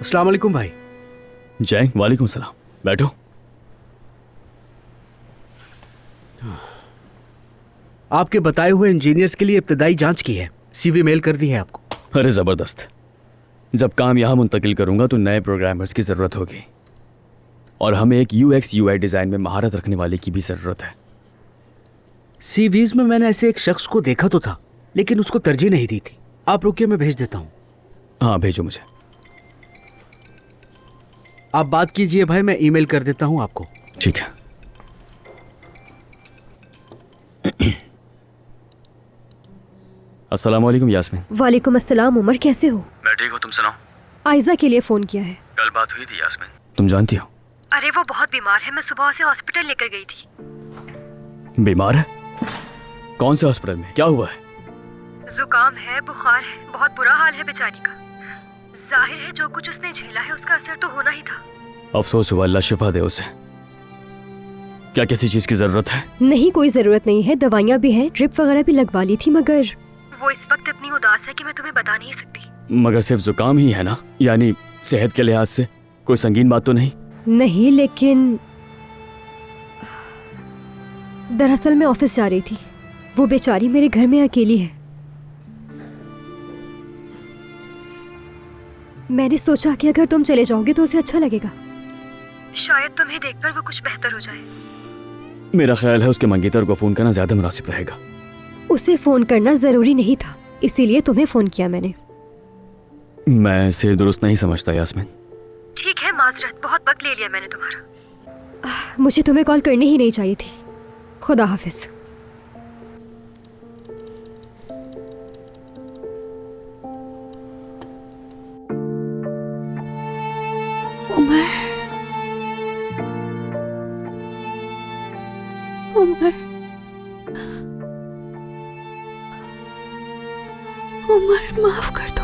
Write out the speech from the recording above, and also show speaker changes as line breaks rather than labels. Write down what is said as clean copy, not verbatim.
अस्सलाम वालेकुम भाई।
जय, वालेकुम सलाम। बैठो।
आपके बताए हुए इंजीनियर्स के लिए इब्तदाई जांच की है, सीवी मेल कर दी है आपको।
अरे ज़बरदस्त। जब काम यहाँ मुंतकिल करूँगा तो नए प्रोग्रामर्स की ज़रूरत होगी और हमें एक यूएक्स यूआई डिज़ाइन में महारत रखने वाले की भी ज़रूरत है।
सीवीज में मैंने ऐसे एक शख्स को देखा तो था, लेकिन उसको तरजीह नहीं दी थी। आप रुकिए, मैं भेज देता हूँ।
हाँ, भेजो मुझे।
आप बात कीजिए भाई, मैं ईमेल कर देता हूँ आपको।
ठीक है। अस्सलाम वालेकुम यास्मीन।
वालेकुम अस्सलाम। उमर, कैसे हो?
मैं ठीक हूँ, तुम सुनाओ।
आयजा के लिए फ़ोन किया है।
कल बात हुई थी यास्मीन, तुम जानती हो।
अरे वो बहुत बीमार है, मैं सुबह से हॉस्पिटल लेकर गई थी।
बीमार है? कौन से हॉस्पिटल में, क्या हुआ है?
जुकाम है, बुखार है, बहुत बुरा हाल है बेचारी का। जाहिर है जो कुछ उसने झेला है उसका असर तो होना ही था।
अफसोस हुआ, अल्लाह शिफा दे उसे। क्या किसी चीज़ की ज़रूरत है?
नहीं, कोई ज़रूरत नहीं है। दवाइयाँ भी हैं, ड्रिप वगैरह भी लगवा ली थी, मगर वो इस वक्त इतनी उदास है कि मैं तुम्हें बता नहीं सकती।
मगर सिर्फ जुकाम ही है ना? यानी सेहत के लिहाज से कोई संगीन बात तो नहीं?
नहीं, लेकिन दरअसल मैं ऑफिस जा रही थी। वो बेचारी मेरे घर में अकेली है। मैंने सोचा कि अगर तुम चले जाओगे तो उसे अच्छा लगेगा। शायद तुम्हें देखकर वो कुछ बेहतर हो जाए।
मेरा ख्याल है उसके मंगेतर को फ़ोन करना ज़्यादा मुनासिब रहेगा।
उसे फ़ोन करना ज़रूरी नहीं था, इसीलिए तुम्हें फ़ोन किया मैंने।
मैं इसे दुरुस्त नहीं समझता यास्मीन।
ठीक है, माजरत, बहुत वक्त ले लिया मैंने तुम्हारा। मुझे तुम्हें कॉल करनी ही नहीं चाहिए थी। खुदा हाफिज।
उमर, उमर, उमर, माफ कर दो।